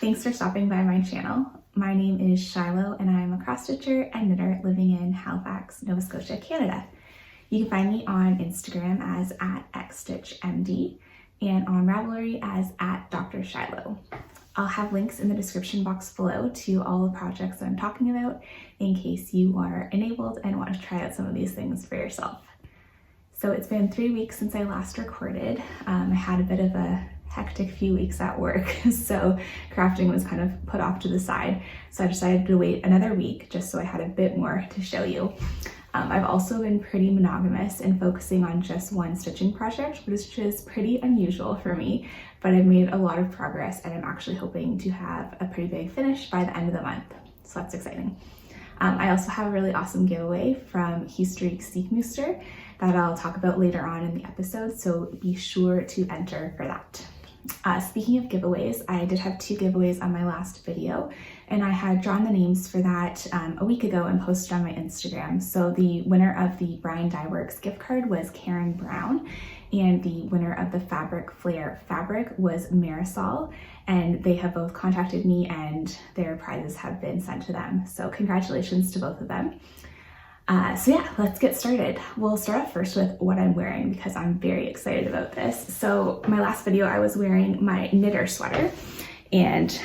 Thanks for stopping by my channel. My name is Shiloh and I'm a cross-stitcher and knitter living in Halifax, Nova Scotia, Canada. You can find me on Instagram as @Xstitchmd and on Ravelry as @Dr. Shiloh. I'll have links in the description box below to all the projects that I'm talking about in case you are enabled and want to try out some of these things for yourself. So it's been 3 weeks since I last recorded. I had a bit of a hectic few weeks at work, so crafting was kind of put off to the side. So I decided to wait another week just so I had a bit more to show you. I've also been pretty monogamous in focusing on just one stitching project, which is pretty unusual for me, but I've made a lot of progress and I'm actually hoping to have a pretty big finish by the end of the month. So that's exciting. I also have a really awesome giveaway from Xstitchmd that I'll talk about later on in the episode, so be sure to enter for that. Speaking of giveaways, I did have 2 giveaways on my last video, and I had drawn the names for that a week ago and posted on my Instagram. So the winner of the Brian Dye Works gift card was Karen Brown, and the winner of the Fabric Flare fabric was Marisol, and they have both contacted me and their prizes have been sent to them. So congratulations to both of them. So yeah, let's get started. We'll start off first with what I'm wearing because I'm very excited about this. So my last video, I was wearing my knitter sweater and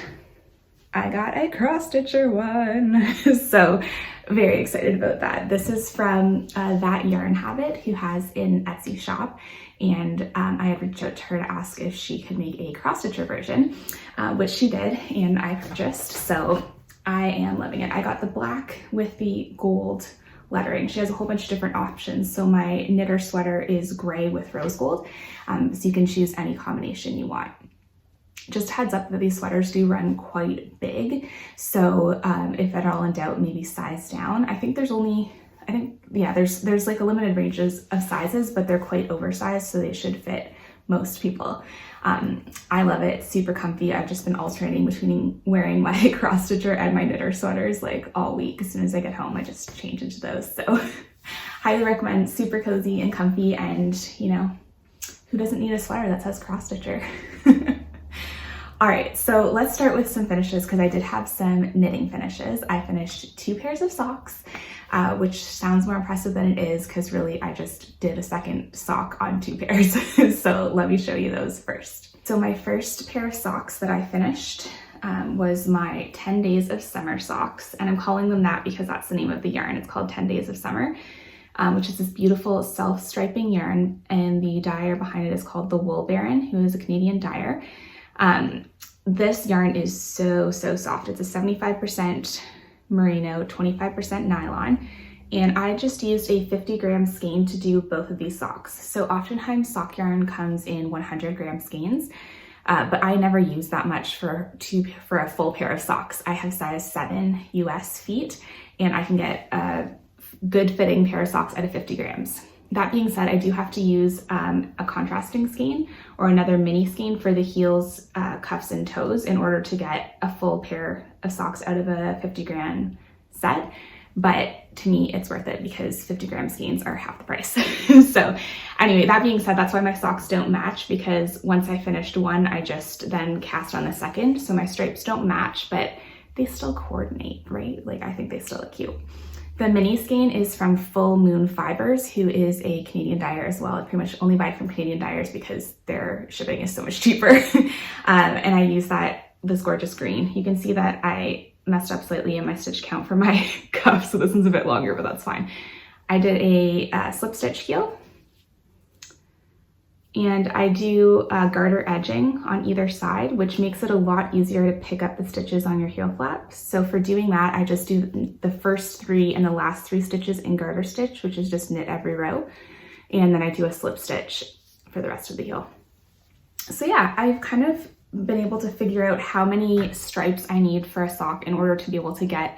I got a cross stitcher one. So very excited about that. This is from That Yarn Habit, who has an Etsy shop. And I had reached out to her to ask if she could make a cross stitcher version, which she did and I purchased. So I am loving it. I got the black with the gold lettering. She has a whole bunch of different options. So my knitter sweater is gray with rose gold. So you can choose any combination you want. Just heads up that these sweaters do run quite big. So if at all in doubt, maybe size down. I think there's like a limited ranges of sizes, but they're quite oversized, so they should fit most people. I love it, super comfy. I've just been alternating between wearing my cross stitcher and my knitter sweaters like all week. As soon as I get home, I just change into those. So highly recommend, super cozy and comfy, and you know, who doesn't need a sweater that says cross stitcher? All right, so let's start with some finishes because I did have some knitting finishes. I finished 2 pairs of socks, which sounds more impressive than it is because really I just did a second sock on 2 pairs. So let me show you those first. So my first pair of socks that I finished was my 10 Days of Summer socks, and I'm calling them that because that's the name of the yarn. It's called 10 Days of Summer, which is this beautiful self-striping yarn, and the dyer behind it is called the Wool Baron, who is a Canadian dyer. This yarn is so soft. It's a 75% merino, 25% nylon, and I just used a 50-gram skein to do both of these socks. So oftentimes sock yarn comes in 100-gram skeins, but I never use that much for a full pair of socks. I have size 7 US feet, and I can get a good fitting pair of socks out of 50 grams. That being said, I do have to use a contrasting skein or another mini skein for the heels, cuffs, and toes in order to get a full pair of socks out of a 50-gram set. But to me, it's worth it because 50-gram skeins are half the price. So anyway, that being said, that's why my socks don't match, because once I finished one, I just then cast on the second. So my stripes don't match, but they still coordinate, right? Like I think they still look cute. The mini skein is from Full Moon Fibers, who is a Canadian dyer as well. I pretty much only buy from Canadian dyers because their shipping is so much cheaper. And I use this gorgeous green. You can see that I messed up slightly in my stitch count for my cuff, so this one's a bit longer, but that's fine. I did a slip stitch heel, and I do garter edging on either side, which makes it a lot easier to pick up the stitches on your heel flap. So for doing that, I just do the first 3 and the last 3 stitches in garter stitch, which is just knit every row. And then I do a slip stitch for the rest of the heel. So yeah, I've kind of been able to figure out how many stripes I need for a sock in order to be able to get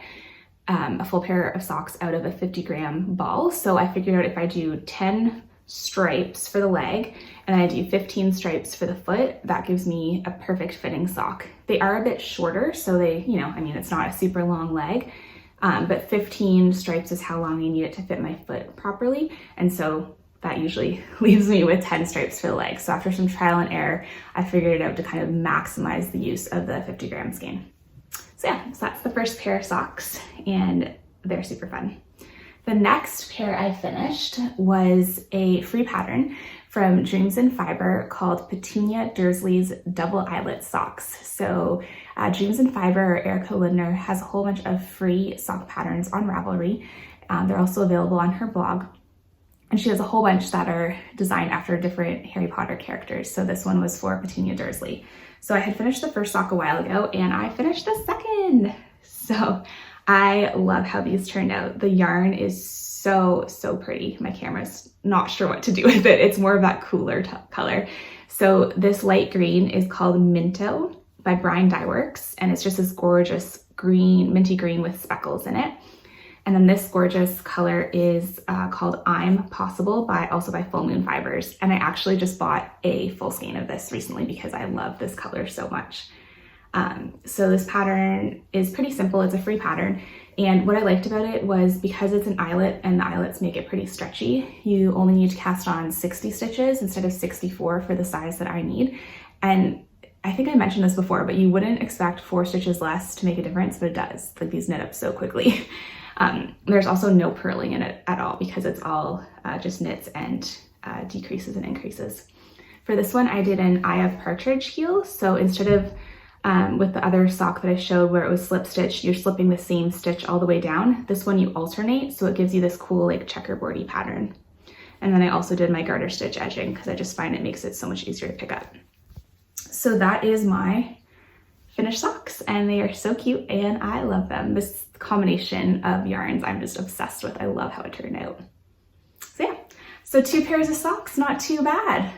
a full pair of socks out of a 50-gram ball. So I figured out if I do 10 stripes for the leg and I do 15 stripes for the foot, that gives me a perfect fitting sock. They are a bit shorter, so they, you know, I mean, it's not a super long leg, but 15 stripes is how long I need it to fit my foot properly. And so that usually leaves me with 10 stripes for the leg. So after some trial and error, I figured it out to kind of maximize the use of the 50 gram skein. So yeah, so that's the first pair of socks, and they're super fun. The next pair I finished was a free pattern from Dreams in Fiber called Petunia Dursley's Double Eyelet Socks. So Dreams in Fiber, or Erica Lindner, has a whole bunch of free sock patterns on Ravelry. They're also available on her blog. And she has a whole bunch that are designed after different Harry Potter characters. So this one was for Petunia Dursley. So I had finished the first sock a while ago, and I finished the second. So I love how these turned out. The yarn is so pretty. My camera's not sure what to do with it. It's more of that cooler color. So this light green is called Minto by Brian Dye Works, and it's just this gorgeous green, minty green with speckles in it. And then this gorgeous color is called I'm Possible also by Full Moon Fibers. And I actually just bought a full skein of this recently because I love this color so much. So this pattern is pretty simple. It's a free pattern. And what I liked about it was because it's an eyelet and the eyelets make it pretty stretchy, you only need to cast on 60 stitches instead of 64 for the size that I need. And I think I mentioned this before, but you wouldn't expect 4 stitches less to make a difference, but it does. Like, these knit up so quickly. There's also no purling in it at all because it's all just knits and decreases and increases. For this one, I did an Eye of Partridge heel. So instead of with the other sock that I showed where it was slip stitch, you're slipping the same stitch all the way down. This one you alternate, so it gives you this cool like checkerboardy pattern. And then I also did my garter stitch edging because I just find it makes it so much easier to pick up. So that is my finished socks, and they are so cute and I love them. This combination of yarns I'm just obsessed with. I love how it turned out. So yeah, so 2 pairs of socks, not too bad.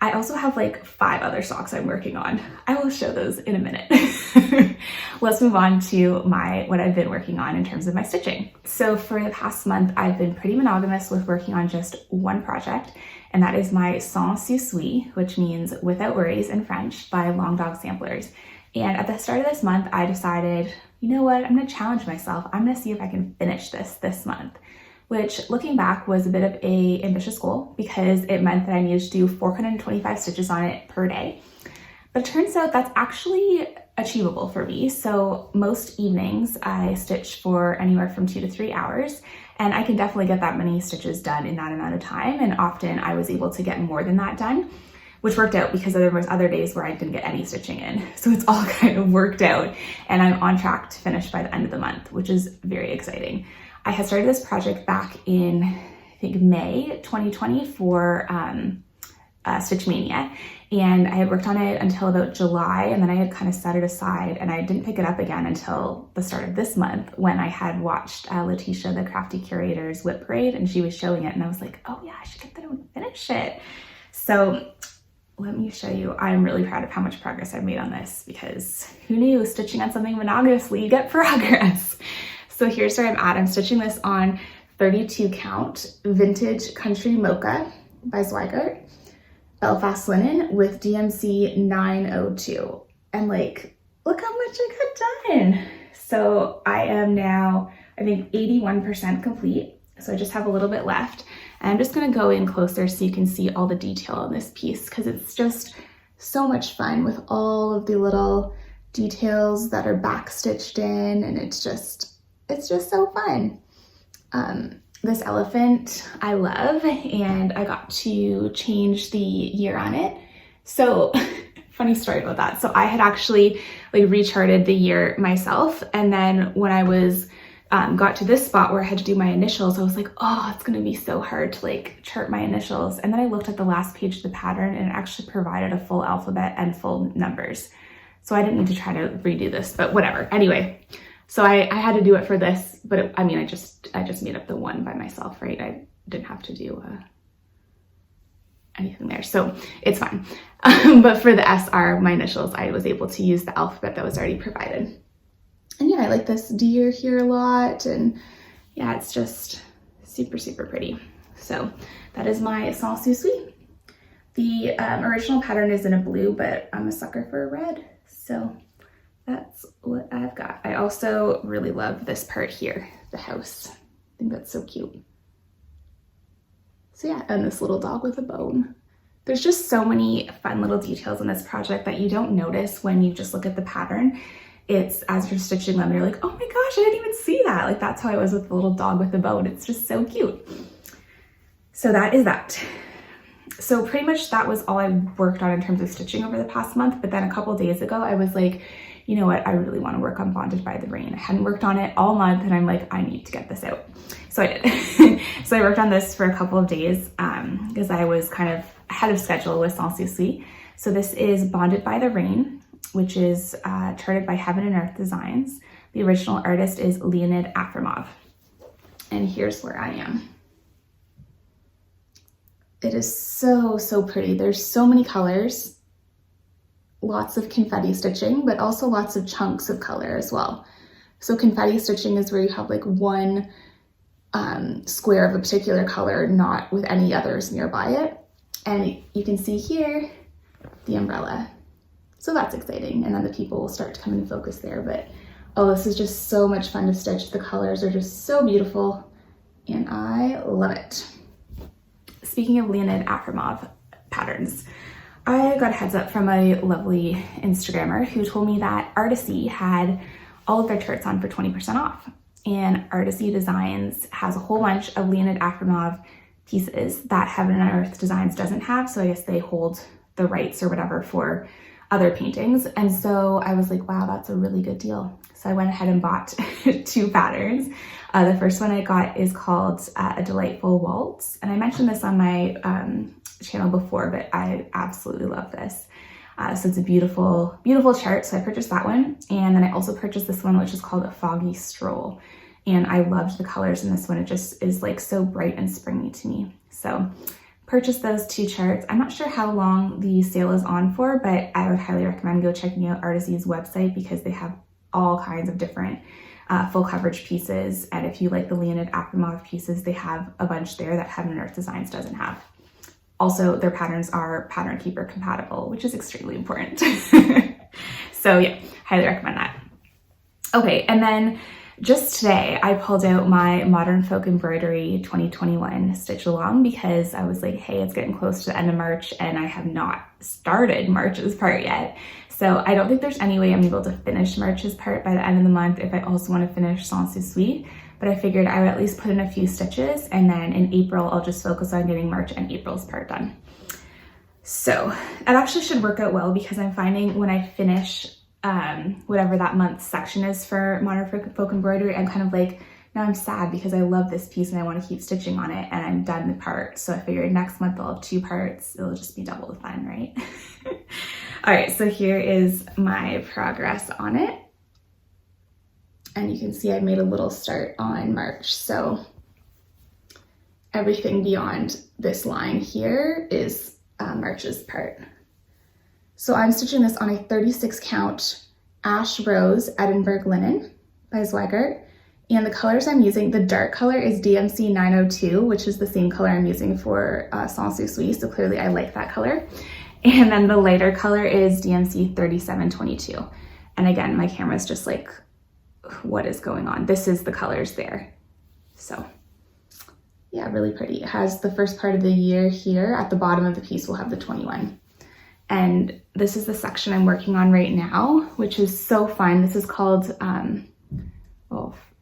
I also have like 5 other socks I'm working on. I will show those in a minute. Let's move on to what I've been working on in terms of my stitching. So for the past month, I've been pretty monogamous with working on just one project, and that is my Sans Souci, which means without worries in French, by Long Dog Samplers. And at the start of this month, I decided, you know what, I'm gonna challenge myself. I'm gonna see if I can finish this month, which looking back was a bit of a ambitious goal because it meant that I needed to do 425 stitches on it per day. But it turns out that's actually achievable for me. So most evenings I stitch for anywhere from 2 to 3 hours, and I can definitely get that many stitches done in that amount of time. And often I was able to get more than that done, which worked out because there was other days where I didn't get any stitching in. So it's all kind of worked out, and I'm on track to finish by the end of the month, which is very exciting. I had started this project back in, I think, May 2020 for Stitchmania, and I had worked on it until about July, and then I had kind of set it aside, and I didn't pick it up again until the start of this month when I had watched Letitia, the Crafty Curator's Whip Parade, and she was showing it, and I was like, oh yeah, I should get that and finish it. So let me show you. I'm really proud of how much progress I've made on this, because who knew stitching on something monogamously, you get progress. So here's where I'm at. I'm stitching this on 32 count Vintage Country Mocha by Zweigart, Belfast linen with DMC 902. And like, look how much I got done. So I am now, I think, 81% complete. So I just have a little bit left. And I'm just gonna go in closer so you can see all the detail on this piece, because it's just so much fun with all of the little details that are back stitched in, and it's just so fun. This elephant I love, and I got to change the year on it. So funny story about that. So I had actually like recharted the year myself, and then when I was got to this spot where I had to do my initials, I was like, oh, it's gonna be so hard to like chart my initials. And then I looked at the last page of the pattern, and it actually provided a full alphabet and full numbers. So I didn't need to try to redo this, but whatever. Anyway, so I had to do it for this, but I mean, I just made up the one by myself, right? I didn't have to do anything there, so it's fine. But for the SR, my initials, I was able to use the alphabet that was already provided. And yeah, I like this deer here a lot, and yeah, it's just super, super pretty. So that is my Sans Souci. The original pattern is in a blue, but I'm a sucker for a red, so that's what I've got. I also really love this part here, the house. I think that's so cute. So yeah, and this little dog with a bone. There's just so many fun little details in this project that you don't notice when you just look at the pattern. It's as you're stitching them, you're like, oh my gosh, I didn't even see that. Like that's how I was with the little dog with the bone. It's just so cute. So that is that. So pretty much that was all I worked on in terms of stitching over the past month. But then a couple days ago, I was like, you know what, I really want to work on Bonded by the Rain. I hadn't worked on it all month and I'm like, I need to get this out. So I did. So I worked on this for a couple of days because I was kind of ahead of schedule with Sans Souci. So this is Bonded by the Rain, which is charted by Heaven and Earth Designs. The original artist is Leonid Afremov. And here's where I am. It is so, so pretty. There's so many colors, lots of confetti stitching, but also lots of chunks of color as well. So confetti stitching is where you have like one square of a particular color, not with any others nearby it. And you can see here the umbrella. So that's exciting. And then the people will start to come into focus there. But oh, this is just so much fun to stitch. The colors are just so beautiful and I love it. Speaking of Leonid Afremov patterns, I got a heads up from a lovely Instagrammer who told me that Artisy had all of their shirts on for 20% off. And Artisy Designs has a whole bunch of Leonid Afremov pieces that Heaven and Earth Designs doesn't have. So I guess they hold the rights or whatever for other paintings. And so I was like, wow, that's a really good deal. So I went ahead and bought 2 patterns. The first one I got is called A Delightful Waltz. And I mentioned this on my channel before, but I absolutely love this. So it's a beautiful, beautiful chart. So I purchased that one. And then I also purchased this one, which is called A Foggy Stroll. And I loved the colors in this one. It just is like so bright and springy to me. So purchased those 2 charts. I'm not sure how long the sale is on for, but I would highly recommend go checking out Artisy's website because they have all kinds of different full coverage pieces. And if you like the Leonid Afremov pieces, they have a bunch there that Heaven and Earth Designs doesn't have. Also, their patterns are Pattern Keeper compatible, which is extremely important. So yeah, highly recommend that. Okay, and then just today, I pulled out my Modern Folk Embroidery 2021 stitch along because I was like, hey, it's getting close to the end of March and I have not started March's part yet. So I don't think there's any way I'm able to finish March's part by the end of the month if I also want to finish Sans Souci. But I figured I would at least put in a few stitches and then in April, I'll just focus on getting March and April's part done. So it actually should work out well because I'm finding when I finish whatever that month's section is for Modern Folk Embroidery, I'm kind of like, now I'm sad because I love this piece and I want to keep stitching on it and I'm done the part. So I figured next month I'll have 2 parts. It'll just be double the fun, right? All right, so here is my progress on it. And you can see I've made a little start on March. So everything beyond this line here is March's part. So I'm stitching this on a 36 count Ash Rose Edinburgh linen by Zweigart. And the colors I'm using, the dark color is DMC 902, which is the same color I'm using for Sans Souci. So clearly I like that color. And then the lighter color is DMC 3722. And again, my camera is just like, what is going on? This is the colors there. So yeah, really pretty. It has the first part of the year here. At the bottom of the piece, we'll have the 21. And this is the section I'm working on right now, which is so fun. This is called a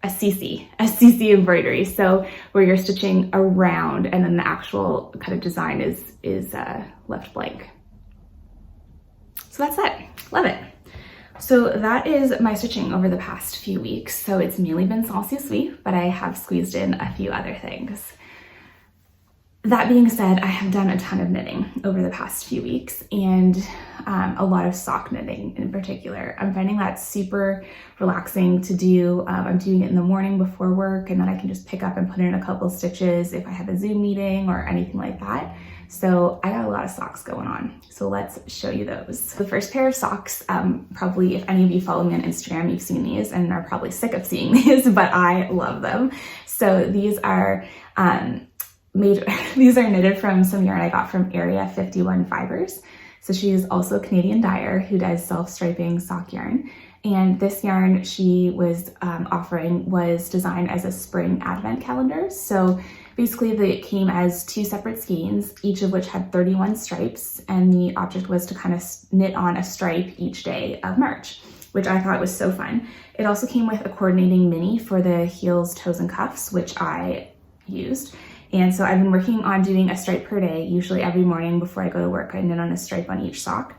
CC embroidery. So where you're stitching around and then the actual kind of design is left blank. So that's it. Love it. So that is my stitching over the past few weeks. So it's mainly been Sans Souci, but I have squeezed in a few other things. That being said, I have done a ton of knitting over the past few weeks and a lot of sock knitting in particular. I'm finding that super relaxing to do. I'm doing it in the morning before work and then I can just pick up and put in a couple stitches if I have a Zoom meeting or anything like that. So I got a lot of socks going on. So let's show you those. The first pair of socks, probably if any of you follow me on Instagram, you've seen these and are probably sick of seeing these, but I love them. So these are these are knitted from some yarn I got from Area 51 Fibers. So she's also a Canadian dyer who does self-striping sock yarn. And this yarn she was offering was designed as a spring advent calendar. So basically it came as 2 separate skeins, each of which had 31 stripes, and the object was to kind of knit on a stripe each day of March, which I thought was so fun. It also came with a coordinating mini for the heels, toes, and cuffs, which I used. And so I've been working on doing a stripe per day. Usually every morning before I go to work, I knit on a stripe on each sock,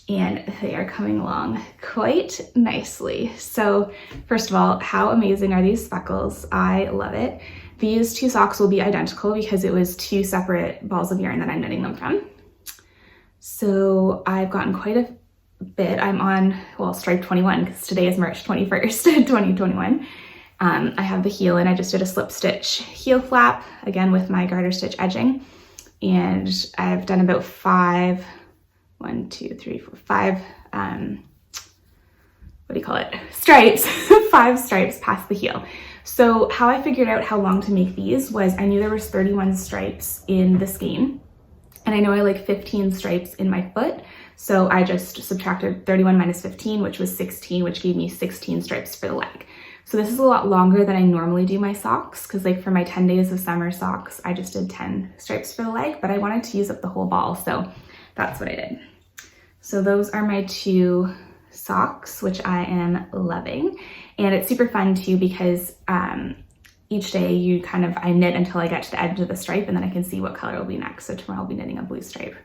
and they are coming along quite nicely. So first of all, how amazing are these speckles? I love it. These 2 socks will be identical because it was 2 separate balls of yarn that I'm knitting them from. So I've gotten quite a bit. I'm on, well, stripe 21 because today is March 21st, 2021. I have the heel, and I just did a slip stitch heel flap, again with my garter stitch edging. And I've done about 5, 1, 2, 3, 4, 5, stripes, 5 stripes past the heel. So how I figured out how long to make these was I knew there was 31 stripes in the skein, and I know I like 15 stripes in my foot. So I just subtracted 31 minus 15, which was 16, which gave me 16 stripes for the leg. So this is a lot longer than I normally do my socks, because like for my 10 days of summer socks, I just did 10 stripes for the leg, but I wanted to use up the whole ball. So that's what I did. So those are my 2 socks, which I am loving. And it's super fun too, because each day I knit until I get to the edge of the stripe, and then I can see what color will be next. So tomorrow I'll be knitting a blue stripe.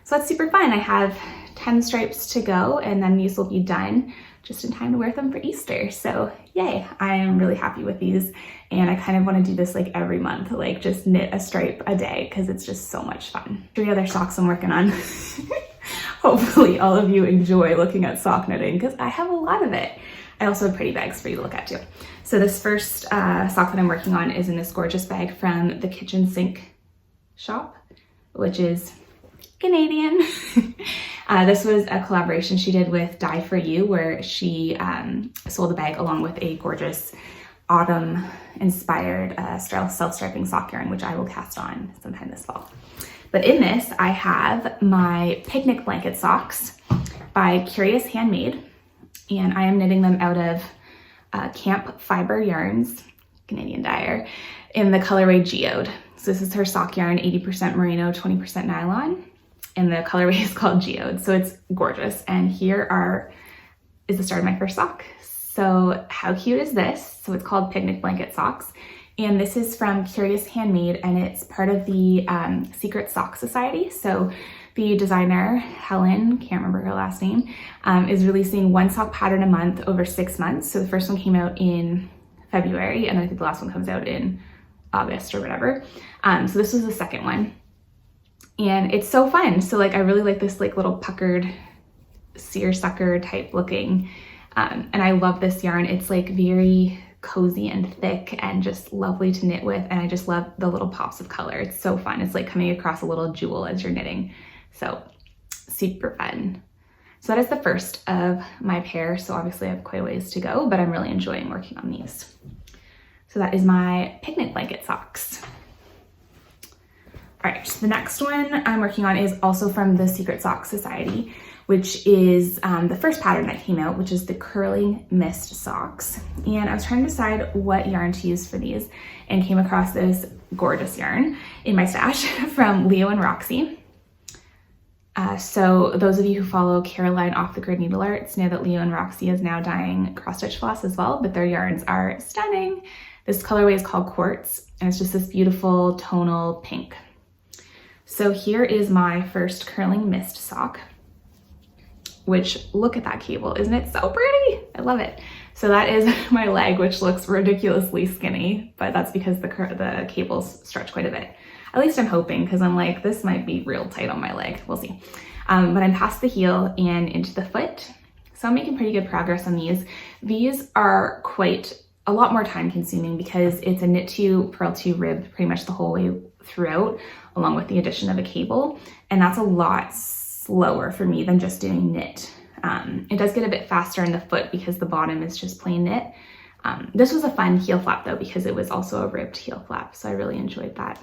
So that's super fun. I have 10 stripes to go, and then these will be done just in time to wear them for Easter. So yay, I am really happy with these. And I kind of want to do this like every month, like just knit a stripe a day, because it's just so much fun. 3 other socks I'm working on. Hopefully all of you enjoy looking at sock knitting, because I have a lot of it. I also have pretty bags for you to look at too. So this first sock that I'm working on is in this gorgeous bag from the kitchen sink shop, which is Canadian. This was a collaboration she did with Dye For You, where she sold the bag along with a gorgeous autumn inspired self-striping sock yarn, which I will cast on sometime this fall. But in this, I have my picnic blanket socks by Curious Handmade, and I am knitting them out of Camp Fiber yarns, Canadian dyer, in the colorway Geode. So this is her sock yarn, 80% merino, 20% nylon, and the colorway is called Geode. So it's gorgeous. And here is the start of my first sock. So how cute is this? So it's called Picnic Blanket Socks. And this is from Curious Handmade, and it's part of the Secret Sock Society. So the designer, Helen, can't remember her last name, is releasing 1 sock pattern a month over 6 months. So the first one came out in February, and I think the last one comes out in August or whatever. So this was the second one. And it's so fun. So like, I really like this like little puckered seersucker type looking. And I love this yarn. It's like very cozy and thick and just lovely to knit with. And I just love the little pops of color. It's so fun. It's like coming across a little jewel as you're knitting. So super fun. So that is the first of my pair. So obviously I have quite a ways to go, but I'm really enjoying working on these. So that is my picnic blanket socks. All right, so the next one I'm working on is also from the Secret Sock Society, which is the first pattern that came out, which is the Curling Mist Socks. And I was trying to decide what yarn to use for these and came across this gorgeous yarn in my stash from Leo and Roxy. So those of you who follow Caroline Off the Grid Needle Arts know that Leo and Roxy is now dyeing cross stitch floss as well, but their yarns are stunning. This colorway is called Quartz, and it's just this beautiful tonal pink. So here is my first Curling Mist sock, which look at that cable. Isn't it so pretty? I love it. So that is my leg, which looks ridiculously skinny, but that's because the cables stretch quite a bit. At least I'm hoping, because I'm like, this might be real tight on my leg. We'll see. But I'm past the heel and into the foot. So I'm making pretty good progress on these. These are quite a lot more time consuming because it's a knit to, purl to, rib pretty much the whole way throughout, along with the addition of a cable. And that's a lot slower for me than just doing knit. It does get a bit faster in the foot because the bottom is just plain knit. This was a fun heel flap though, because it was also a ribbed heel flap. So I really enjoyed that.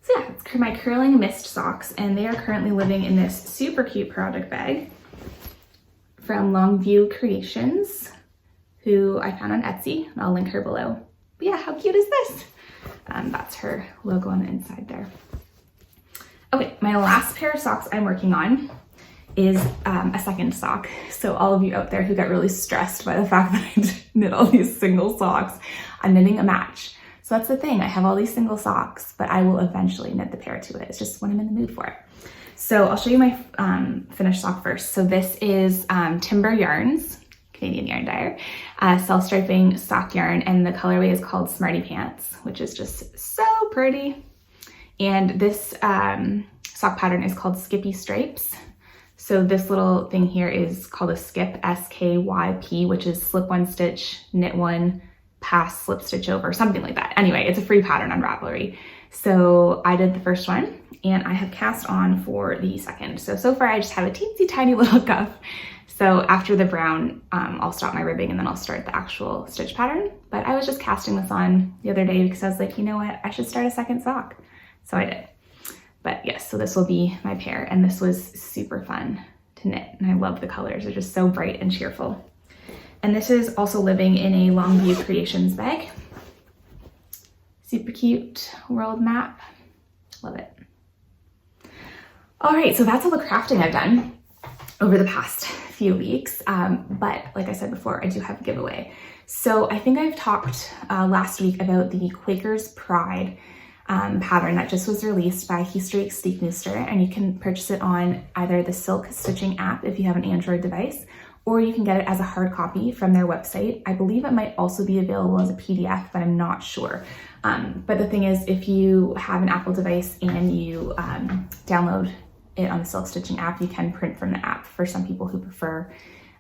So yeah, it's my Curling Mist socks, and they are currently living in this super cute project bag from Longview Creations, who I found on Etsy. I'll link her below. But yeah, how cute is this? That's her logo on the inside there. Okay, my last pair of socks I'm working on is a second sock. So all of you out there who get really stressed by the fact that I knit all these single socks, I'm knitting a match. So that's the thing, I have all these single socks, but I will eventually knit the pair to it. It's just when I'm in the mood for it. So I'll show you my finished sock first. So this is Timber Yarns, Canadian yarn dyer, self-striping sock yarn, and the colorway is called Smarty Pants, which is just so pretty. And this sock pattern is called Skippy Stripes. So this little thing here is called a skip, S-K-Y-P, which is slip one stitch, knit one, pass, slip stitch over, something like that. Anyway, it's a free pattern on Ravelry. So I did the first one and I have cast on for the second. So far I just have a teensy tiny little cuff. So after the brown, I'll stop my ribbing and then I'll start the actual stitch pattern. But I was just casting this on the other day because I was like, you know what, I should start a second sock. So I did. But yes, so this will be my pair, and this was super fun to knit, and I love the colors. They're just so bright and cheerful. And this is also living in a Longview Creations bag. Super cute world map. Love it. All right, so that's all the crafting I've done over the past few weeks. But like I said before, I do have a giveaway. So I think I've talked last week about the Quaker's Pride pattern that just was released by Xstitchmd, and you can purchase it on either the Silk Stitching app if you have an Android device, or you can get it as a hard copy from their website. I believe it might also be available as a PDF, but I'm not sure. But the thing is, if you have an Apple device and you download it on the Silk Stitching app, you can print from the app for some people who prefer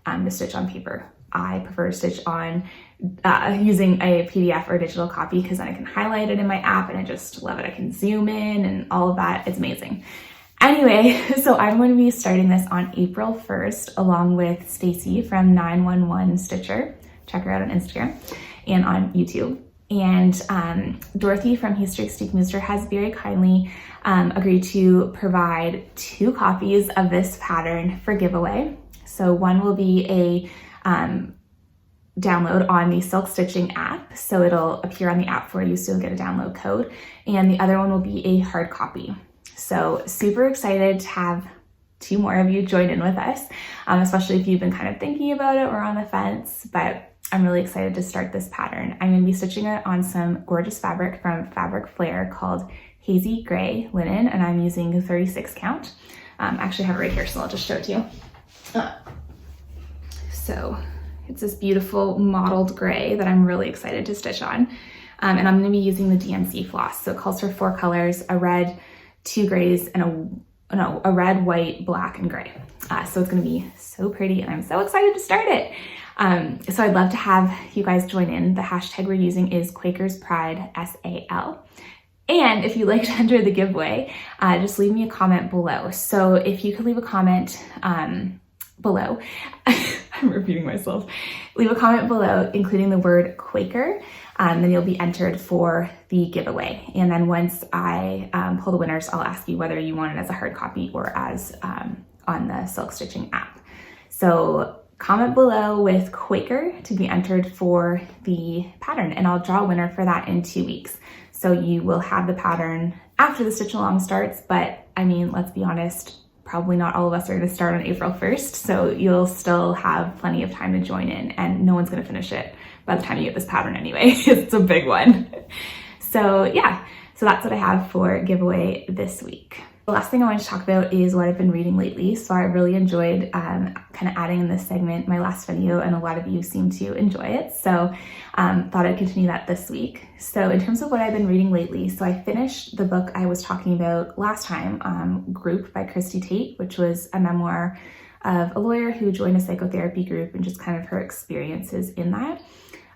to stitch on paper. I prefer to stitch on using a PDF or a digital copy because then I can highlight it in my app and I just love it. I can zoom in and all of that. It's amazing. Anyway, so I'm going to be starting this on April 1st along with Stacy from 911 Stitcher. Check her out on Instagram and on YouTube. And Dorothy from Xstitchmd has very kindly agreed to provide 2 copies of this pattern for giveaway. So one will be a download on the Silk Stitching app, so it'll appear on the app for you, so you'll get a download code, and the other one will be a hard copy. So super excited to have 2 more of you join in with us, especially if you've been kind of thinking about it or on the fence, but I'm really excited to start this pattern. I'm going to be stitching it on some gorgeous fabric from Fabric Flair called Hazy Gray Linen, and I'm using a 36 count. I actually have it right here, so I'll just show it to you. So it's this beautiful mottled gray that I'm really excited to stitch on. And I'm gonna be using the DMC floss. So it calls for 4 colors, a red, 2 grays, and a red, white, black, and gray. So it's gonna be so pretty and I'm so excited to start it. So I'd love to have you guys join in. The hashtag we're using is Quaker's Pride, SAL. And if you'd like to enter the giveaway, just leave me a comment below. So if you could leave a comment below, I'm repeating myself, leave a comment below including the word Quaker, then you'll be entered for the giveaway. And then once I pull the winners, I'll ask you whether you want it as a hard copy or as on the Silk Stitching app. So comment below with Quaker to be entered for the pattern, and I'll draw a winner for that in 2 weeks. So you will have the pattern after the stitch along starts, but I mean, let's be honest, probably not all of us are going to start on April 1st, so you'll still have plenty of time to join in, and no one's going to finish it by the time you get this pattern anyway. It's a big one. So yeah, so that's what I have for giveaway this week. The last thing I want to talk about is what I've been reading lately. So I really enjoyed kind of adding in this segment my last video, and a lot of you seem to enjoy it. So thought I'd continue that this week. So in terms of what I've been reading lately, so I finished the book I was talking about last time, Group by Christy Tate, which was a memoir of a lawyer who joined a psychotherapy group and just kind of her experiences in that.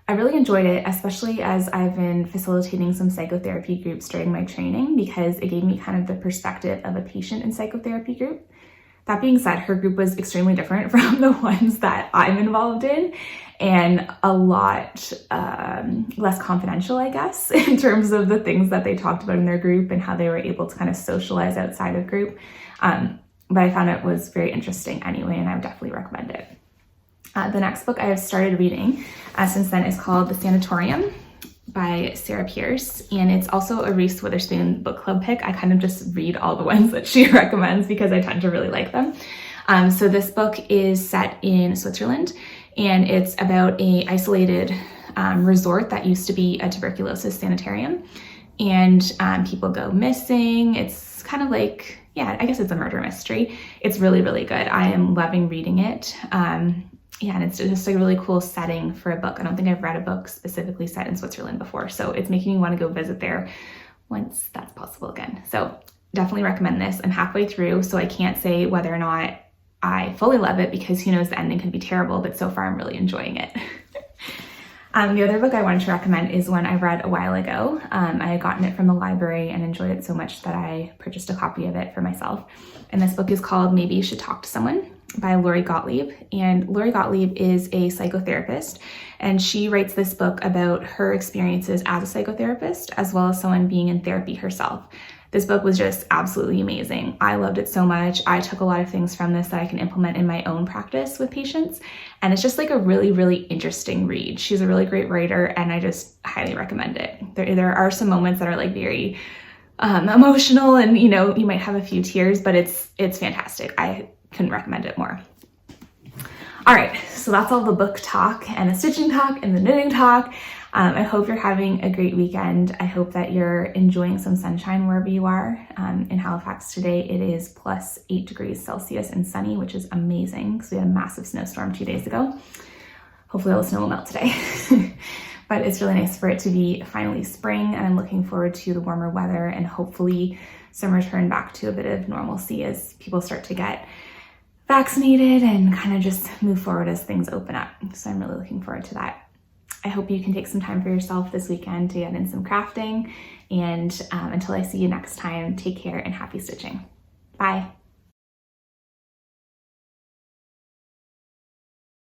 I really enjoyed it, especially as I've been facilitating some psychotherapy groups during my training, because it gave me kind of the perspective of a patient in psychotherapy group. That being said, her group was extremely different from the ones that I'm involved in, and a lot less confidential, I guess, in terms of the things that they talked about in their group and how they were able to kind of socialize outside of group. But I found it was very interesting anyway, and I would definitely recommend it. The next book I have started reading since then is called The Sanatorium by Sarah Pierce, and it's also a Reese Witherspoon book club pick. I kind of just read all the ones that she recommends because I tend to really like them. So this book is set in Switzerland, and it's about a isolated resort that used to be a tuberculosis sanitarium, and people go missing. It's kind of like, yeah, I guess it's a murder mystery. It's really, really good. I am loving reading it. Yeah, and it's just a really cool setting for a book. I don't think I've read a book specifically set in Switzerland before, so it's making me want to go visit there once that's possible again. So definitely recommend this. I'm halfway through, so I can't say whether or not I fully love it because who knows, the ending could be terrible, but so far I'm really enjoying it. The other book I wanted to recommend is one I read a while ago. I had gotten it from the library and enjoyed it so much that I purchased a copy of it for myself. And this book is called Maybe You Should Talk to Someone by Lori Gottlieb. And Lori Gottlieb is a psychotherapist, and she writes this book about her experiences as a psychotherapist, as well as someone being in therapy herself. This book was just absolutely amazing. I loved it so much. I took a lot of things from this that I can implement in my own practice with patients. And it's just like a really, really interesting read. She's a really great writer, and I just highly recommend it. There are some moments that are like very emotional, and you know, you might have a few tears, but it's fantastic. I couldn't recommend it more. All right, so that's all the book talk and the stitching talk and the knitting talk. I hope you're having a great weekend. I hope that you're enjoying some sunshine wherever you are. In Halifax today, it is plus 8 degrees Celsius and sunny, which is amazing because we had a massive snowstorm 2 days ago. Hopefully all the snow will melt today. But it's really nice for it to be finally spring, and I'm looking forward to the warmer weather and hopefully some return back to a bit of normalcy as people start to get vaccinated and kind of just move forward as things open up. So I'm really looking forward to that. I hope you can take some time for yourself this weekend to get in some crafting. And until I see you next time, take care and happy stitching. Bye.